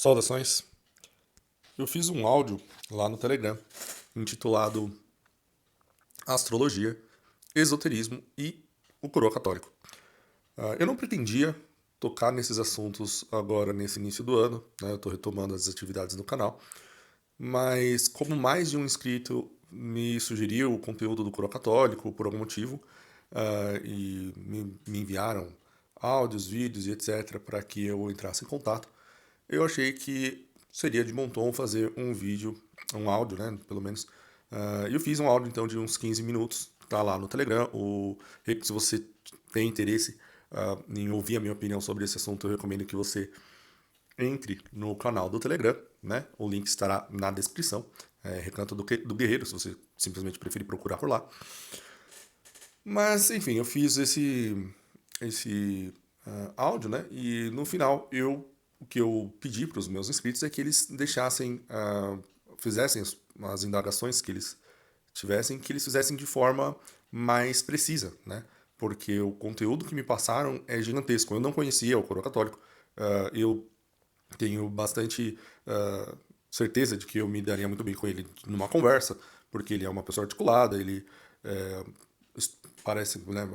Saudações. Eu fiz um áudio lá no Telegram intitulado Astrologia, Esoterismo e o Coroa Católico. Eu não pretendia tocar nesses assuntos agora nesse início do ano, né? Eu estou retomando as atividades no canal, mas como mais de um inscrito me sugeriu o conteúdo do Coroa Católico por algum motivo, e me enviaram áudios, vídeos e etc. para que eu entrasse em contato, eu achei que seria de bom tom fazer um vídeo, um áudio, né, pelo menos. Eu fiz um áudio, então, de uns 15 minutos, tá lá no Telegram. Se você tem interesse em ouvir a minha opinião sobre esse assunto, eu recomendo que você entre no canal do Telegram, né? O link estará na descrição. Recanto do Guerreiro, se você simplesmente preferir procurar por lá. Mas, enfim, eu fiz esse áudio, né? E no final, o que eu pedi para os meus inscritos é que eles deixassem, fizessem as indagações que eles tivessem, que eles fizessem de forma mais precisa, né? Porque o conteúdo que me passaram é gigantesco. Eu não conhecia o Coro Católico. Eu tenho bastante certeza de que eu me daria muito bem com ele numa conversa, porque ele é uma pessoa articulada, ele é, parece, né,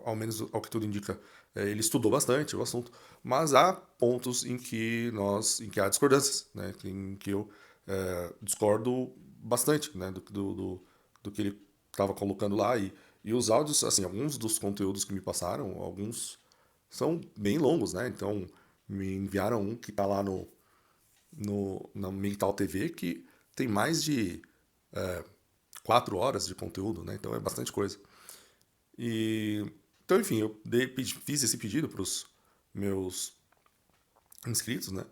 ao menos ao que tudo indica, ele estudou bastante o assunto, mas há pontos em que há discordâncias, né, em que eu discordo bastante, né, do que ele estava colocando lá e os áudios, assim, alguns dos conteúdos que me passaram, alguns são bem longos, né? Então me enviaram um que tá lá na Mental TV que tem mais de 4 horas de conteúdo, né? Então é bastante coisa. Então, enfim, fiz esse pedido para os meus inscritos, né?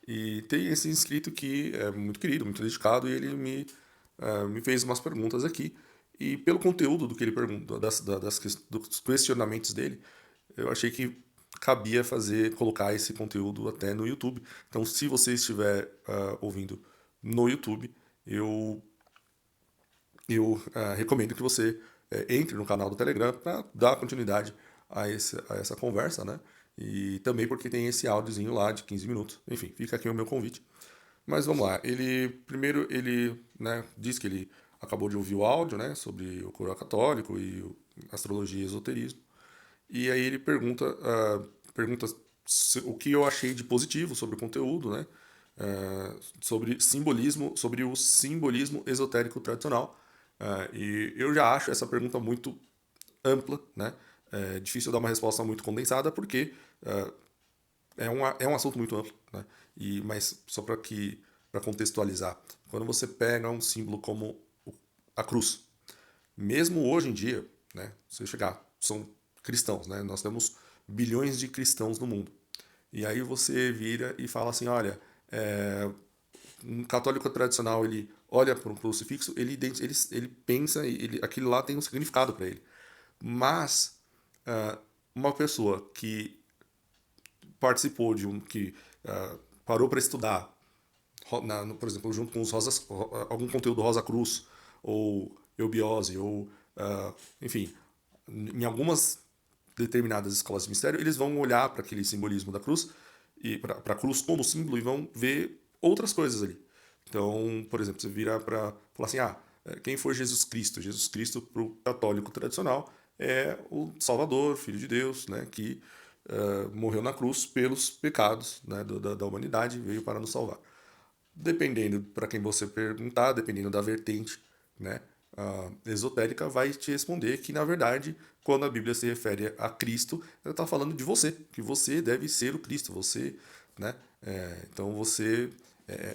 E tem esse inscrito que é muito querido, muito dedicado, e ele me fez umas perguntas aqui. E pelo conteúdo do que ele perguntou, dos questionamentos dele, eu achei que cabia colocar esse conteúdo até no YouTube. Então, se você estiver ouvindo no YouTube, eu recomendo que você entre no canal do Telegram para dar continuidade a essa conversa, né? E também porque tem esse áudiozinho lá de 15 minutos. Enfim, fica aqui o meu convite. Mas vamos lá. Primeiro ele, né, diz que ele acabou de ouvir o áudio, né, sobre o coroa católico e astrologia e esoterismo. E aí ele pergunta o que eu achei de positivo sobre o conteúdo, né? Sobre o simbolismo esotérico tradicional. E eu já acho essa pergunta muito ampla, né? É difícil dar uma resposta muito condensada porque é um assunto muito amplo, né? Mas só para contextualizar, quando você pega um símbolo como a cruz, mesmo hoje em dia, né? Se chegar, são cristãos, né? Nós temos bilhões de cristãos no mundo. E aí você vira e fala assim, olha, um católico tradicional, ele olha para um crucifixo, ele pensa, aquilo lá tem um significado para ele. Mas uma pessoa que participou que parou para estudar, por exemplo, junto com algum conteúdo Rosa Cruz, ou Eubiose, ou, enfim, em algumas determinadas escolas de mistério, eles vão olhar para aquele simbolismo da cruz, e para a cruz como símbolo, e vão ver outras coisas ali. Então, por exemplo, você vira para falar assim, quem foi Jesus Cristo? Jesus Cristo, para o católico tradicional, é o Salvador, Filho de Deus, né, que morreu na cruz pelos pecados, né, da humanidade, veio para nos salvar. Dependendo para quem você perguntar, dependendo da vertente, né, esotérica, vai te responder que, na verdade, quando a Bíblia se refere a Cristo, ela está falando de você, que você deve ser o Cristo, você, né? Então você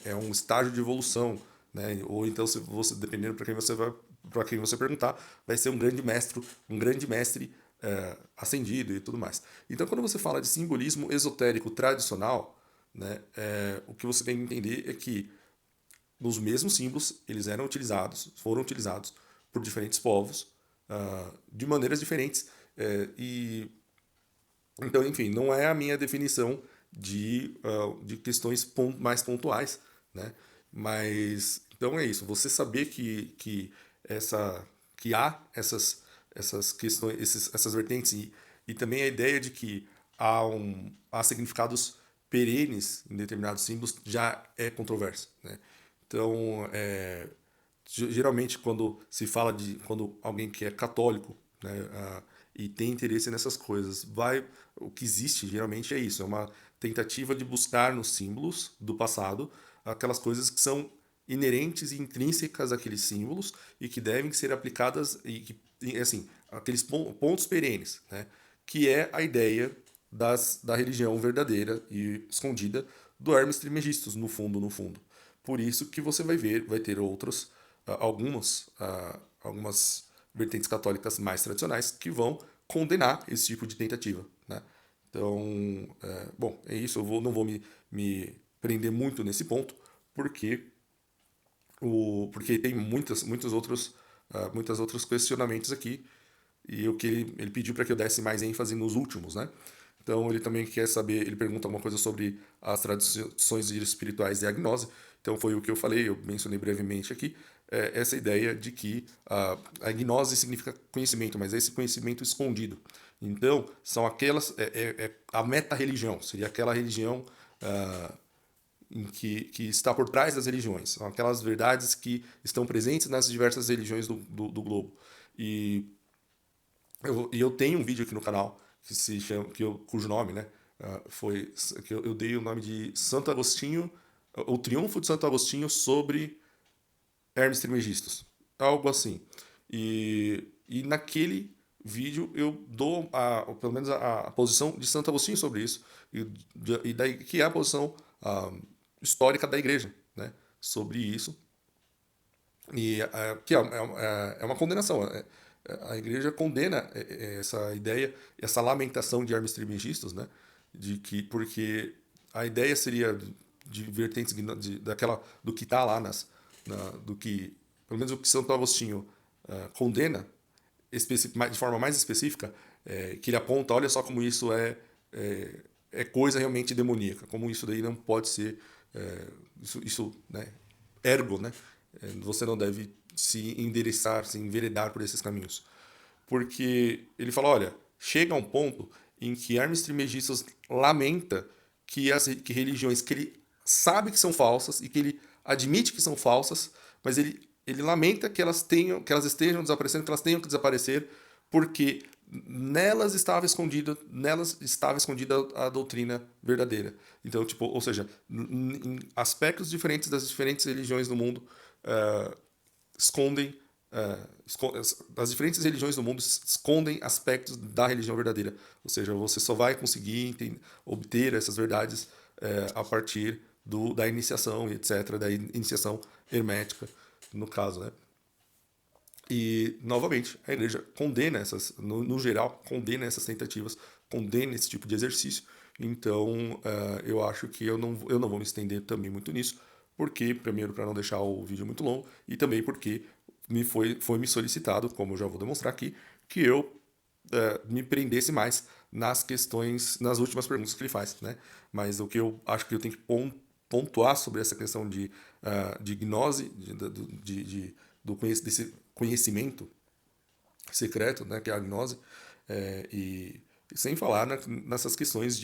é um estágio de evolução, né? Ou então, se você, dependendo para quem você perguntar, vai ser um grande mestre ascendido e tudo mais. Então, quando você fala de simbolismo esotérico tradicional, né, o que você tem que entender é que os mesmos símbolos eles foram utilizados por diferentes povos de maneiras diferentes. E então, enfim, não é a minha definição de questões mais pontuais, né? Mas então é isso. Você saber que há essas questões, essas vertentes e também a ideia de que há significados perenes em determinados símbolos já é controverso, né? Então, geralmente quando se fala quando alguém que é católico, né, e tem interesse nessas coisas, o que existe geralmente é isso, é uma tentativa de buscar nos símbolos do passado aquelas coisas que são inerentes e intrínsecas àqueles símbolos e que devem ser aplicadas assim, aqueles pontos perenes, né, que é a ideia da religião verdadeira e escondida do Hermes Trismegistus, no fundo, no fundo. Por isso que você vai ter algumas vertentes católicas mais tradicionais que vão condenar esse tipo de tentativa, né? Então, bom, é isso. Não vou me prender muito nesse ponto, porque porque tem muitos outros questionamentos aqui e o que ele pediu para que eu desse mais ênfase nos últimos, né? Então ele também quer saber, ele pergunta alguma coisa sobre as tradições espirituais e a gnose. Então foi o que eu falei, eu mencionei brevemente aqui, essa ideia de que a gnose significa conhecimento, mas é esse conhecimento escondido. Então são a meta-religião, seria aquela religião que está por trás das religiões, são aquelas verdades que estão presentes nas diversas religiões do globo. E eu tenho um vídeo aqui no canal que se chama, cujo nome, né, foi que eu dei o nome de Santo Agostinho, o Triunfo de Santo Agostinho sobre Hermes Trismegistus, algo assim. E naquele vídeo eu dou pelo menos a posição de Santo Agostinho sobre isso e daí que é a posição histórica da Igreja, né, sobre isso e que é uma condenação. A igreja condena essa ideia, essa lamentação de Hermes Trismegistus, né? De que porque a ideia seria de vertentes daquela do que está lá do que pelo menos o que Santo Agostinho condena de forma mais específica, que ele aponta, olha só como isso é coisa realmente demoníaca, como isso daí não pode ser isso, né, ergo, né? Você não deve se endereçar, se enveredar por esses caminhos. Porque ele fala, olha, chega a um ponto em que Hermes Trismegistus lamenta que religiões que ele sabe que são falsas e que ele admite que são falsas, mas ele lamenta que elas estejam desaparecendo, que elas tenham que desaparecer, porque nelas estava escondida a doutrina verdadeira. Então, tipo, ou seja, em aspectos diferentes das diferentes religiões do mundo, escondem as diferentes religiões do mundo escondem aspectos da religião verdadeira. Ou seja, você só vai conseguir obter essas verdades a partir da iniciação, etc., da iniciação hermética, no caso, né? E, novamente, a igreja condena no geral, condena essas tentativas, condena esse tipo de exercício. Então, eu acho que eu não vou me estender também muito nisso, porque, primeiro, para não deixar o vídeo muito longo, e também porque foi me solicitado, como eu já vou demonstrar aqui, que eu me prendesse mais nas questões, nas últimas perguntas que ele faz, né? Mas o que eu acho que eu tenho que pontuar sobre essa questão de gnose, desse conhecimento secreto, né, que é a gnose, e sem falar nessas questões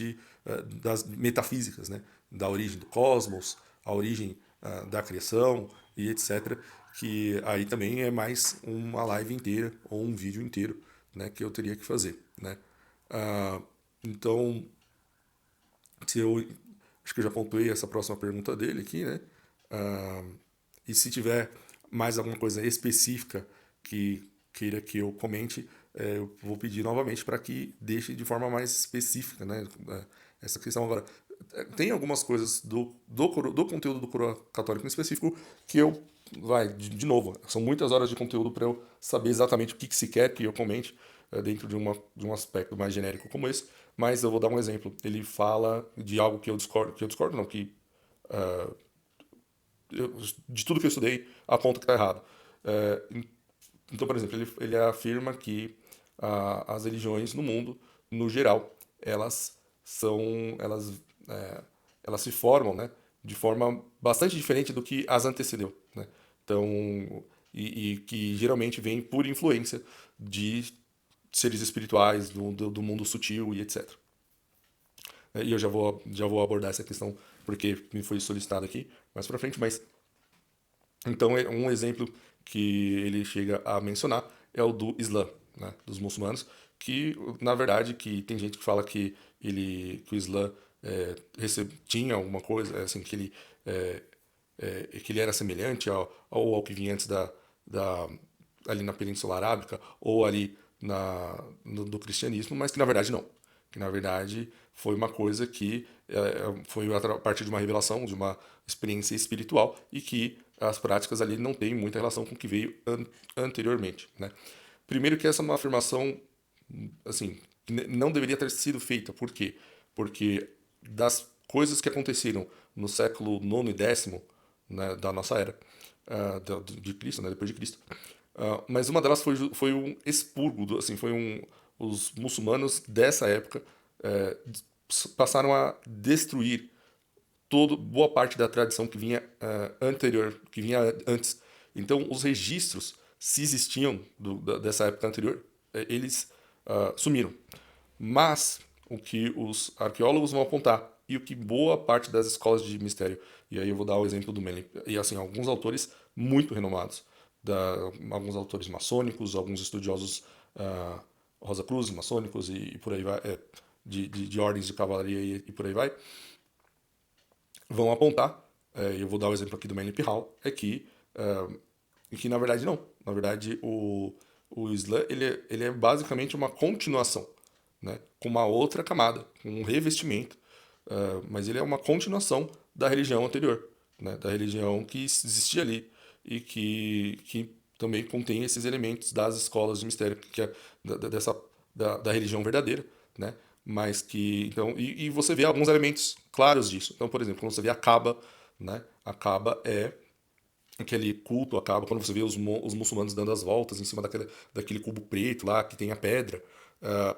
das metafísicas, né, da origem do cosmos, a origem da criação e etc., que aí também é mais uma live inteira ou um vídeo inteiro, né, que eu teria que fazer, né. Então, se eu acho que eu já pontuei essa próxima pergunta dele aqui, né? E se tiver mais alguma coisa específica que queira que eu comente, eu vou pedir novamente para que deixe de forma mais específica, né? Essa questão agora. Tem algumas coisas do conteúdo do Coroa Católico em específico que eu. De novo, são muitas horas de conteúdo para eu saber exatamente o que se quer que eu comente dentro de um aspecto mais genérico como esse, mas eu vou dar um exemplo. Ele fala de algo que eu discordo não, que de tudo que eu estudei, aponta que está errado. É, então, por exemplo, ele afirma que as religiões no mundo, no geral, elas são, elas, é, elas se formam, né, de forma bastante diferente do que as antecedeu, né? Então, e que geralmente vem por influência de seres espirituais do mundo sutil e etc. e eu já vou abordar essa questão porque me foi solicitado aqui mais para frente, mas então um exemplo que ele chega a mencionar é o do Islã, né, dos muçulmanos, que na verdade que tem gente que fala que o Islã tinha alguma coisa, assim, é, que ele era semelhante ao que vinha antes da ali na Península Arábica ou ali do cristianismo, mas que na verdade não. Que na verdade foi uma coisa que foi a partir de uma revelação, de uma experiência espiritual e que as práticas ali não têm muita relação com o que veio anteriormente, né? Primeiro que essa é uma afirmação assim, que não deveria ter sido feita. Por quê? Porque das coisas que aconteceram no século nono e décimo, né, da nossa era, de Cristo, né, depois de Cristo, mas uma delas foi um expurgo, assim, os muçulmanos dessa época passaram a destruir boa parte da tradição que vinha anterior, que vinha antes. Então, os registros, se existiam dessa época anterior, eles sumiram. Mas o que os arqueólogos vão apontar e o que boa parte das escolas de mistério, e aí eu vou dar o exemplo do Melling, e assim, alguns autores muito renomados, alguns autores maçônicos, alguns estudiosos Rosa Cruz, maçônicos e por aí vai, de ordens de cavalaria e por aí vai, vão apontar, eu vou dar o exemplo aqui do Manly Hall, que na verdade não. Na verdade, o Islã ele é basicamente uma continuação, né, com uma outra camada, com um revestimento, mas ele é uma continuação da religião anterior, né, da religião que existia ali e que também contém esses elementos das escolas de mistério, que é da religião verdadeira, né? Mas que então e você vê alguns elementos claros disso. Então, por exemplo, quando você vê a Kaaba, né? A Kaaba é aquele culto acaba quando você vê os muçulmanos dando as voltas em cima daquele cubo preto lá que tem a pedra.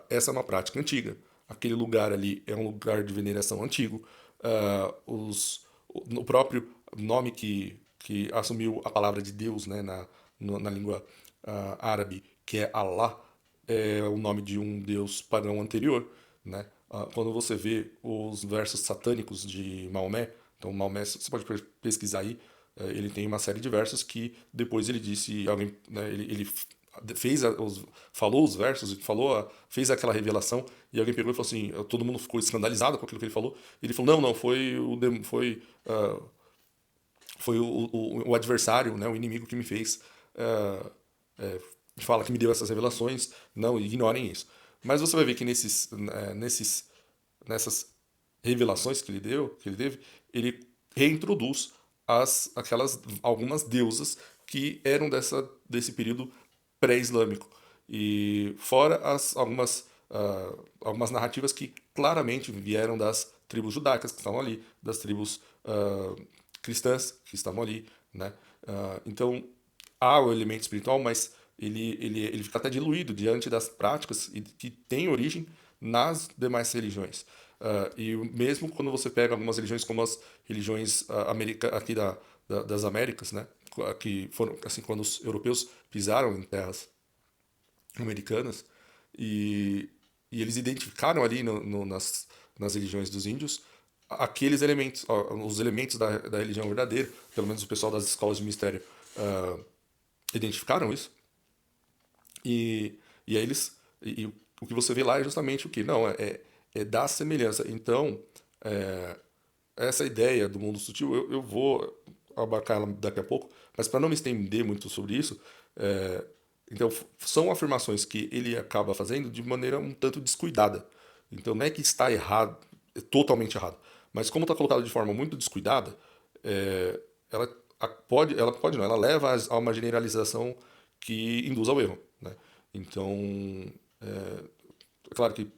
Essa é uma prática antiga. Aquele lugar ali é um lugar de veneração antigo. O próprio nome que assumiu a palavra de Deus, né, na língua árabe, que é Allah, é o nome de um deus pagão anterior, né? Quando você vê os versos satânicos de Maomé, então Maomé, você pode pesquisar aí, ele tem uma série de versos que depois ele disse, alguém, né, ele fez falou os versos, fez aquela revelação e alguém pegou e falou assim, todo mundo ficou escandalizado com aquilo que ele falou. E ele falou, não, foi o adversário, né, o inimigo que me fez fala que me deu essas revelações, não, ignorem isso. Mas você vai ver que nessas revelações que ele teve, ele reintroduz algumas deusas que eram desse período pré-islâmico. E fora algumas narrativas que claramente vieram das tribos judaicas que estavam ali, das tribos cristãs que estavam ali, né? Então há o elemento espiritual, mas ele fica até diluído diante das práticas que têm origem nas demais religiões. E mesmo quando você pega algumas religiões como as religiões aqui das Américas, né, que foram assim quando os europeus pisaram em terras americanas e, e eles identificaram ali nas religiões dos índios aqueles elementos, os elementos da religião verdadeira, pelo menos o pessoal das escolas de mistério identificaram isso e aí o que você vê lá é justamente o que? Não, é da semelhança. Então, essa ideia do mundo sutil, eu vou abarcar ela daqui a pouco, mas para não me estender muito sobre isso, então são afirmações que ele acaba fazendo de maneira um tanto descuidada. Então não é que está errado, é totalmente errado, mas como está colocado de forma muito descuidada, ela ela pode não, ela leva a uma generalização que induz ao erro, né? Então, é claro que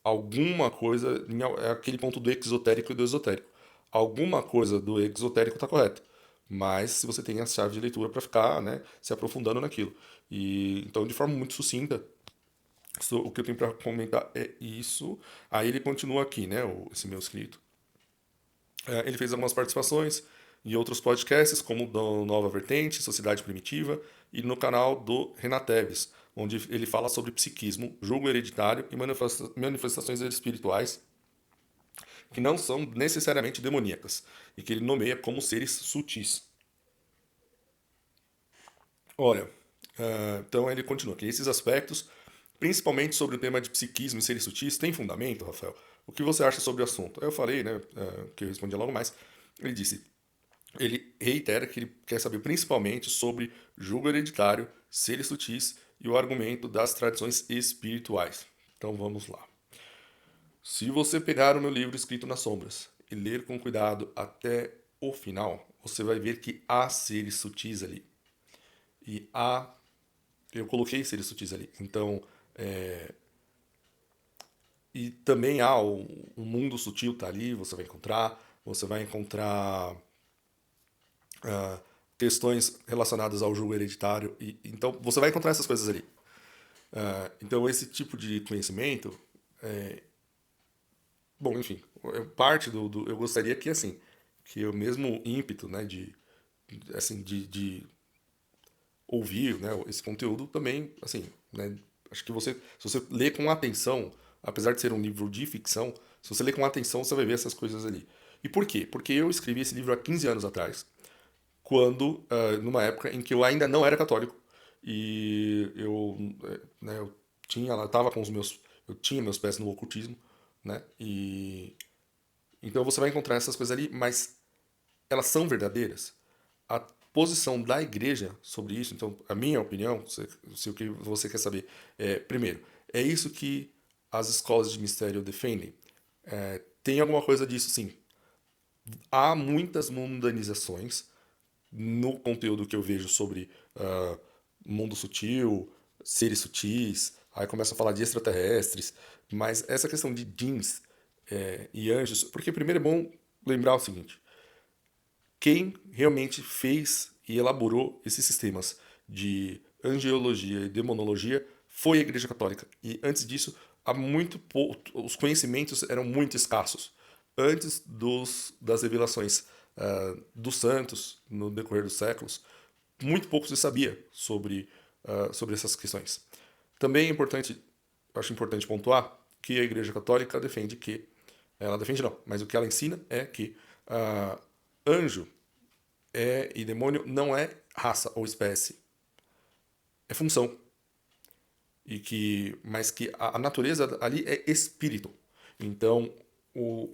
alguma coisa é aquele ponto do exotérico e do esotérico. Alguma coisa do exotérico está correta, mas se você tem a chave de leitura para ficar, né, se aprofundando naquilo. E então, de forma muito sucinta, o que eu tenho para comentar é isso. Aí ele continua aqui, né, esse meu escrito. Ele fez algumas participações em outros podcasts, como o do Nova Vertente, Sociedade Primitiva, e no canal do Renateves, onde ele fala sobre psiquismo, jogo hereditário e manifestações espirituais que não são necessariamente demoníacas, e que ele nomeia como seres sutis. Olha, então ele continua que esses aspectos, principalmente sobre o tema de psiquismo e seres sutis, têm fundamento, Rafael? O que você acha sobre o assunto? Eu falei, né, que eu respondi logo mais. Ele disse, ele reitera que ele quer saber principalmente sobre jugo hereditário, seres sutis e o argumento das tradições espirituais. Então vamos lá. Se você pegar o meu livro Escrito nas Sombras e ler com cuidado até o final, você vai ver que há seres sutis ali. E há. Eu coloquei seres sutis ali. Então. E também há o mundo sutil, tá ali, você vai encontrar. Você vai encontrar questões relacionadas ao jugo hereditário. Então, você vai encontrar essas coisas ali. Então, esse tipo de conhecimento. Bom, enfim, parte eu gostaria que, assim, que o mesmo ímpeto, né, assim, de ouvir, né, esse conteúdo também, assim, né, acho que se você lê com atenção, apesar de ser um livro de ficção, se você lê com atenção, você vai ver essas coisas ali. E por quê? Porque eu escrevi esse livro há 15 anos atrás, quando, numa época em que eu ainda não era católico, e né, eu tava com eu tinha meus pés no ocultismo, né, então você vai encontrar essas coisas ali, mas elas são verdadeiras? A posição da igreja sobre isso, então, a minha opinião, se o que você quer saber, primeiro, é isso que as escolas de mistério defendem? Tem alguma coisa disso, sim. Há muitas mundanizações no conteúdo que eu vejo sobre mundo sutil, seres sutis, aí começa a falar de extraterrestres, mas essa questão de jeans e anjos, porque primeiro é bom lembrar o seguinte: quem realmente fez e elaborou esses sistemas de angiologia e demonologia foi a Igreja Católica. E antes disso, os conhecimentos eram muito escassos. Antes das revelações dos santos no decorrer dos séculos, muito pouco se sabia sobre essas questões. Também é importante, acho importante pontuar que a Igreja Católica defende que, ela defende não, mas o que ela ensina é que anjo e demônio não é raça ou espécie, é função. Mas que a natureza ali é espírito. Então,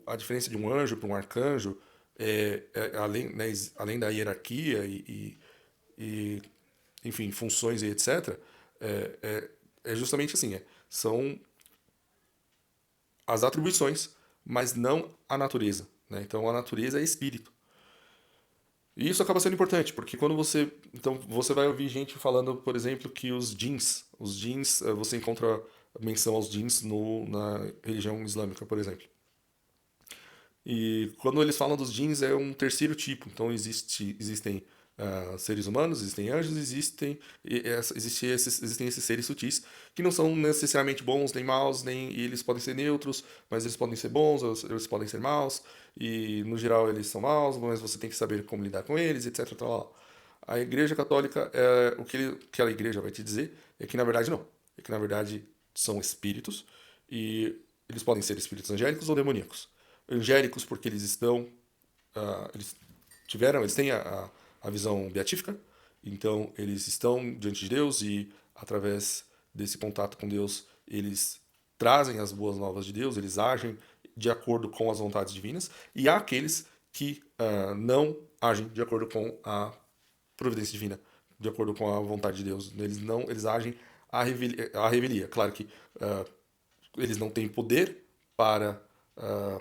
a diferença de um anjo para um arcanjo, além da hierarquia e, enfim, funções e etc., é justamente assim: são as atribuições, mas não a natureza. Né? Então, a natureza é espírito. E isso acaba sendo importante, porque quando você. Então, você vai ouvir gente falando, por exemplo, que os jeans, você encontra menção aos jeans na religião islâmica, por exemplo. E quando eles falam dos jeans, é um terceiro tipo. Então, existem seres humanos, existem anjos, existem esses seres sutis que não são necessariamente bons nem maus, e eles podem ser neutros, mas eles podem ser bons, ou eles podem ser maus, e no geral eles são maus, mas você tem que saber como lidar com eles, etc. Tal. A Igreja Católica, que a Igreja vai te dizer é que na verdade não. É que na verdade são espíritos e eles podem ser espíritos angélicos ou demoníacos. Angélicos porque eles eles têm a visão beatífica, então eles estão diante de Deus e através desse contato com Deus eles trazem as boas novas de Deus, eles agem de acordo com as vontades divinas, e há aqueles que não agem de acordo com a providência divina, de acordo com a vontade de Deus. Eles agem à revelia. Claro que eles não têm poder para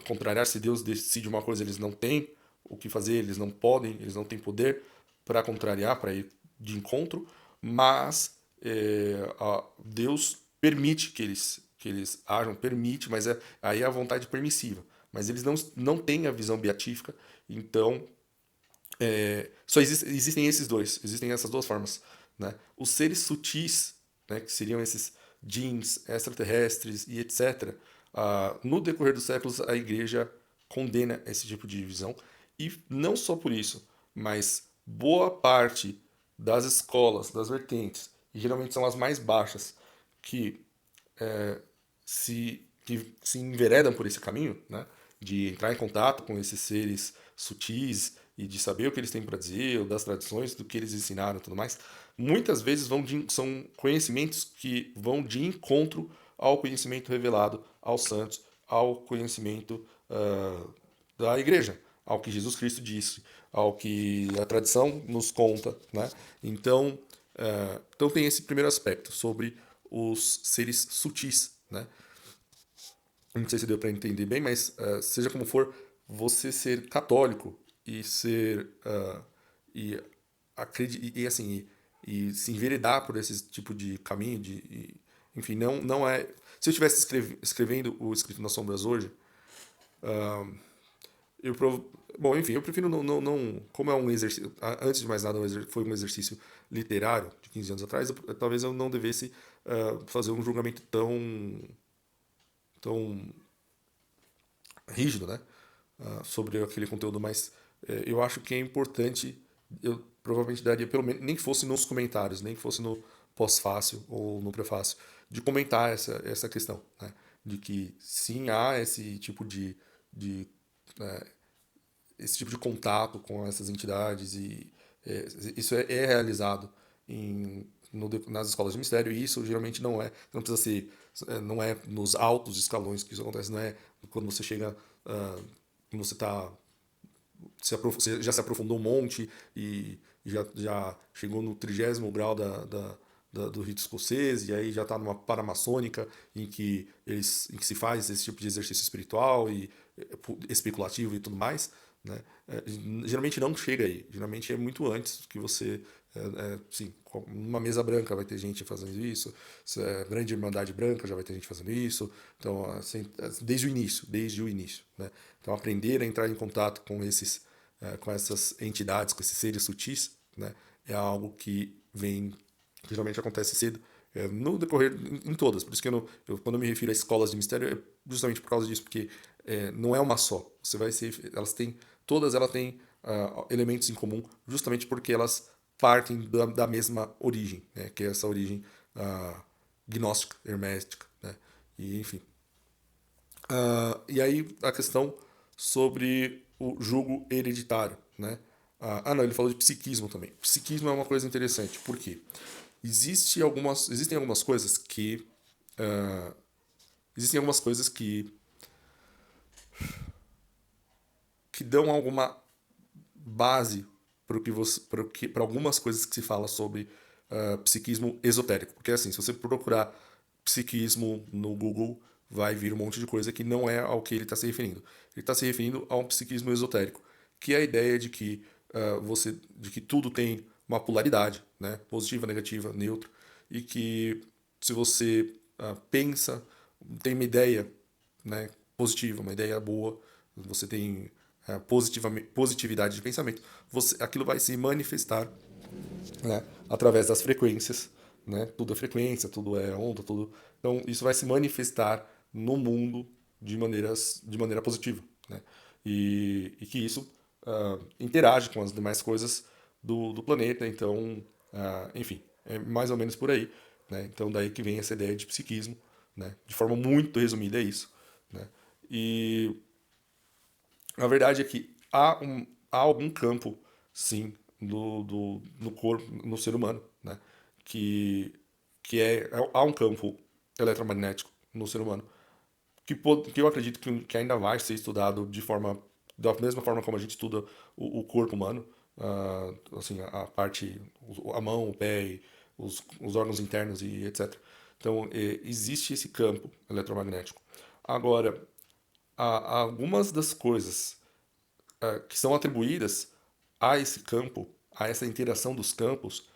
contrariar. Se Deus decide uma coisa, eles não têm o que fazer, eles não podem, eles não têm poder para contrariar, para ir de encontro, mas Deus permite que eles ajam, permite, mas aí é a vontade permissiva. Mas eles não têm a visão beatífica, então existem esses dois, existem essas duas formas. Né? Os seres sutis, né, que seriam esses jeans, extraterrestres e etc., no decorrer dos séculos a igreja condena esse tipo de visão. E não só por isso, mas boa parte das escolas, das vertentes, e geralmente são as mais baixas, que se enveredam por esse caminho, né? de entrar em contato com esses seres sutis e de saber o que eles têm para dizer, ou das tradições, do que eles ensinaram e tudo mais, muitas vezes são conhecimentos que vão de encontro ao conhecimento revelado aos santos, ao conhecimento da igreja, ao que Jesus Cristo disse, ao que a tradição nos conta, né? Então, então tem esse primeiro aspecto sobre os seres sutis, né? Não sei se deu para entender bem, mas seja como for, você ser católico e ser e, e assim e se enveredar por esse tipo de caminho, enfim, não é. Se eu estivesse escrevendo o Escrito nas Sombras hoje, eu bom, enfim, eu prefiro como é um exercício, antes de mais nada, foi um exercício literário de 15 anos atrás, talvez eu não devesse fazer um julgamento tão rígido, né, sobre aquele conteúdo, mas eu acho que é importante, eu provavelmente daria, pelo menos, nem que fosse nos comentários, nem que fosse no pós-fácil ou no prefácio, de comentar essa questão, né, de que sim, há de é, esse tipo de contato com essas entidades e isso é realizado nas escolas de mistério e isso geralmente não precisa ser, não é nos altos escalões que isso acontece, não é quando você chega, quando você está você já se aprofundou um monte e já chegou no 30º grau do rito escocês e aí já está numa paramaçônica em que se faz esse tipo de exercício espiritual e especulativo e tudo mais, né? Geralmente não chega aí, geralmente é muito antes que você sim, numa mesa branca vai ter gente fazendo isso, grande irmandade branca já vai ter gente fazendo isso, então assim, desde o início, né? Então aprender a entrar em contato com essas entidades, com esses seres sutis, né? É algo que geralmente acontece cedo, no decorrer em todas, por isso que quando eu me refiro a escolas de mistério é justamente por causa disso, porque não é uma só, todas elas têm elementos em comum, justamente porque elas partem da mesma origem, né? Que é essa origem gnóstica, hermética, né? E enfim. E aí a questão sobre o jugo hereditário, né? Não, ele falou de psiquismo também. Psiquismo é uma coisa interessante, por quê? Existem algumas coisas que existem algumas coisas que dão alguma base para algumas coisas que se fala sobre psiquismo esotérico. Porque assim, se você procurar psiquismo no Google, vai vir um monte de coisa que não é ao que ele está se referindo. Ele está se referindo a um psiquismo esotérico, que é a ideia de que tudo tem uma polaridade, né? Positiva, negativa, neutro, e que se você pensa, tem uma ideia, né, positiva, uma ideia boa, você tem positividade de pensamento, aquilo vai se manifestar, né, através das frequências, né? Tudo é frequência, tudo é onda, tudo. Então isso vai se manifestar no mundo de maneira positiva, né? E que isso interage com as demais coisas do planeta. Então, enfim, é mais ou menos por aí, né? Então daí que vem essa ideia de psiquismo, né? De forma muito resumida é isso, né? E a verdade é que há algum campo, sim, no corpo, no ser humano, né? Que, há um campo eletromagnético no ser humano que eu acredito que ainda vai ser estudado da mesma forma como a gente estuda o corpo humano, assim, a parte, a mão, o pé, os órgãos internos e etc. Então, existe esse campo eletromagnético. Agora, há algumas das coisas que são atribuídas a esse campo, a essa interação dos campos,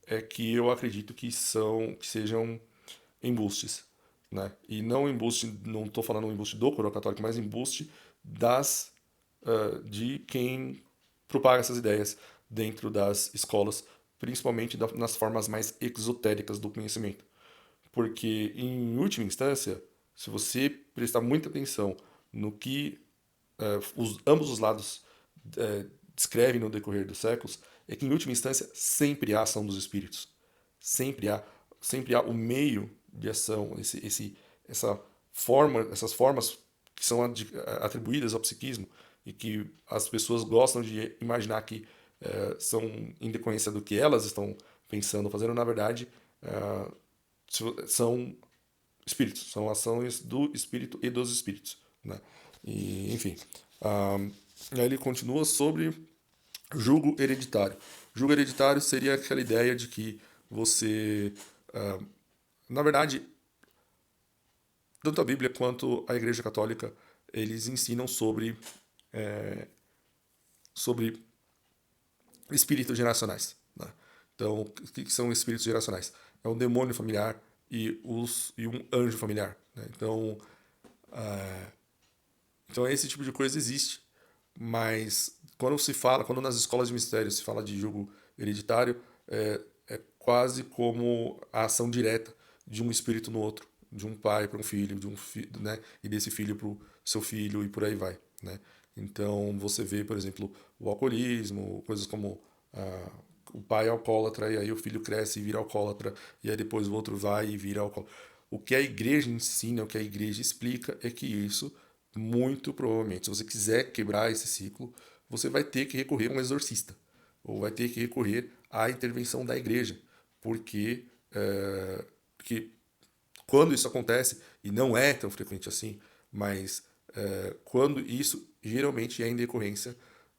é que eu acredito que sejam embustes, né? E não embuste, não estou falando um embuste do coroa católico, mas embuste de quem propaga essas ideias dentro das escolas, principalmente nas formas mais exotéricas do conhecimento. Porque, em última instância, se você prestar muita atenção no que ambos os lados descrevem no decorrer dos séculos, é que, em última instância, sempre há ação dos espíritos. Sempre há, sempre há o meio de ação, essas formas que são atribuídas ao psiquismo e que as pessoas gostam de imaginar que são em decorrência do que elas estão pensando ou fazendo, na verdade, são espíritos, são ações do espírito e dos espíritos, né? E, enfim, aí ele continua sobre julgo hereditário. Julgo hereditário seria aquela ideia de que você, na verdade, tanto a Bíblia quanto a Igreja Católica, eles ensinam sobre espíritos geracionais, né? Então, o que são espíritos geracionais? É um demônio familiar e um anjo familiar, né? Então esse tipo de coisa existe, mas quando nas escolas de mistério se fala de julgo hereditário, é quase como a ação direta de um espírito no outro, de um pai para um filho, né, e desse filho para o seu filho e por aí vai, né? Então você vê, por exemplo, o alcoolismo, coisas como o pai é alcoólatra e aí o filho cresce e vira alcoólatra e aí depois o outro vai e vira alcoólatra. O que a igreja ensina, o que a igreja explica é que isso, muito provavelmente, se você quiser quebrar esse ciclo, você vai ter que recorrer a um exorcista ou vai ter que recorrer à intervenção da igreja, porque, porque quando isso acontece, e não é tão frequente assim, mas quando isso geralmente é em decorrência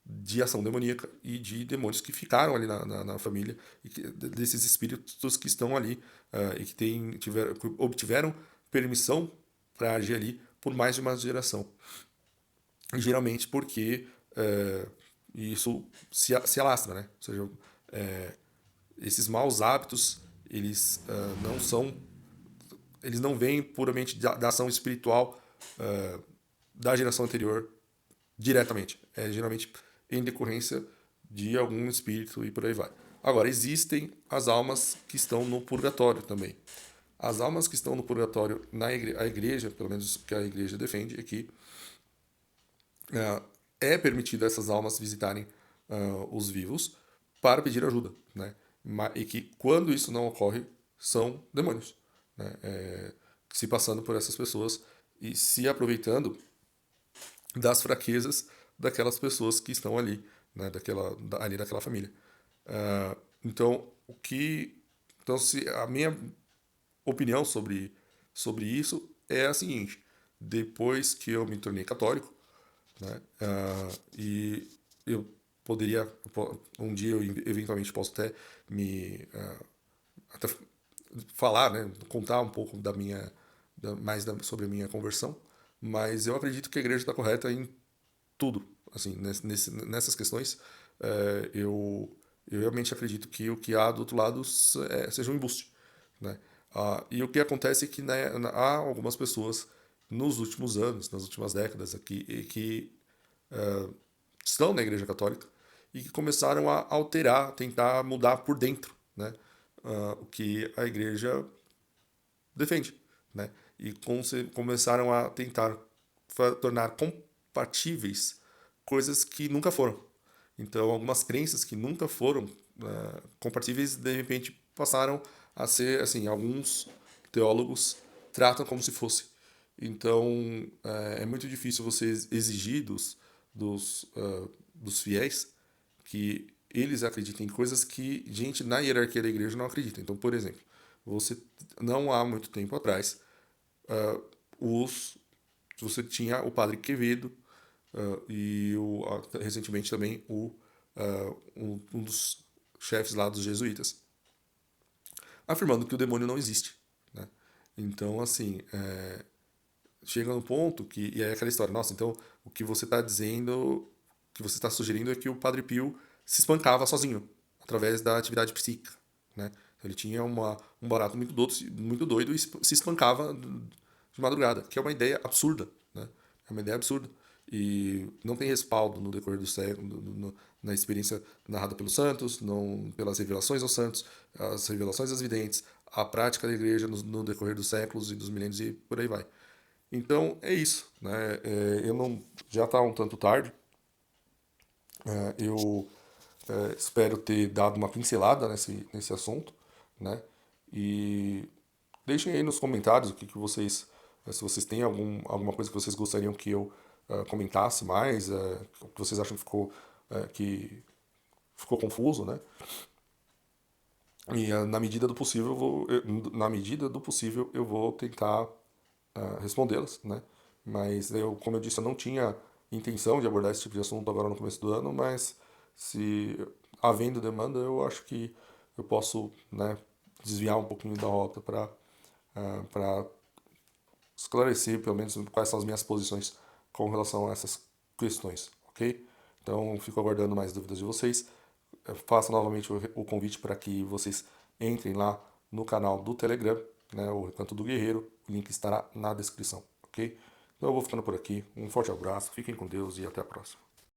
de ação demoníaca e de demônios que ficaram ali na família, e desses espíritos que estão ali e que que obtiveram permissão para agir ali por mais de uma geração. E geralmente porque isso se alastra, né? Ou seja, esses maus hábitos, eles não são eles não vêm puramente da ação espiritual da geração anterior diretamente. É geralmente em decorrência de algum espírito e por aí vai. Agora, existem as almas que estão no purgatório também. As almas que estão no purgatório, a igreja, pelo menos o que a igreja defende, é que é permitido a essas almas visitarem os vivos para pedir ajuda, né? E que quando isso não ocorre, são demônios, né? Se passando por essas pessoas e se aproveitando das fraquezas daquelas pessoas que estão ali, né? Ali daquela família. Então, então, se a minha opinião sobre isso é a seguinte: depois que eu me tornei católico, né? E eu um dia eu eventualmente posso até me até falar, né, contar um pouco sobre a minha conversão, mas eu acredito que a igreja está correta em tudo, assim, nessas questões. Eu realmente acredito que o que há do outro lado seja um embuste, né? E o que acontece é que, né, há algumas pessoas nos últimos anos, nas últimas décadas aqui, que estão na Igreja Católica e que começaram a alterar, tentar mudar por dentro, né, o que a Igreja defende, né, e começaram a tentar tornar compatíveis coisas que nunca foram. Então, algumas crenças que nunca foram compatíveis, de repente passaram a ser, assim, alguns teólogos tratam como se fosse. Então, é muito difícil você exigir dos fiéis que eles acreditem em coisas que gente na hierarquia da igreja não acredita. Então, por exemplo, você não há muito tempo atrás, uh, os, você tinha o padre Quevedo recentemente também um dos chefes lá dos jesuítas, afirmando que o demônio não existe, né? Então, assim, chega no ponto e é aquela história, nossa, então o que você está dizendo, o que você está sugerindo é que o Padre Pio se espancava sozinho, através da atividade psíquica, né? Ele tinha um barato muito doido e se espancava de madrugada, que é uma ideia absurda, né? É uma ideia absurda. E não tem respaldo no decorrer do século, na experiência narrada pelos santos, não pelas revelações aos santos, as revelações às videntes, a prática da igreja no decorrer dos séculos e dos milênios e por aí vai. Então é isso, né? Eu não já está um tanto tarde. Eu espero ter dado uma pincelada nesse assunto, né? E deixem aí nos comentários o que vocês Se vocês têm alguma coisa que vocês gostariam que eu comentasse mais, que vocês acham que ficou confuso, né? E na medida do possível, na medida do possível, eu vou tentar respondê-las, né? Mas como eu disse, eu não tinha intenção de abordar esse tipo de assunto agora no começo do ano, mas se havendo demanda, eu acho que eu posso, né, desviar um pouquinho da rota para esclarecer, pelo menos, quais são as minhas posições com relação a essas questões, ok? Então, fico aguardando mais dúvidas de vocês. Faço novamente o convite para que vocês entrem lá no canal do Telegram, né, o Recanto do Guerreiro. O link estará na descrição, ok? Então eu vou ficando por aqui. Um forte abraço, fiquem com Deus e até a próxima.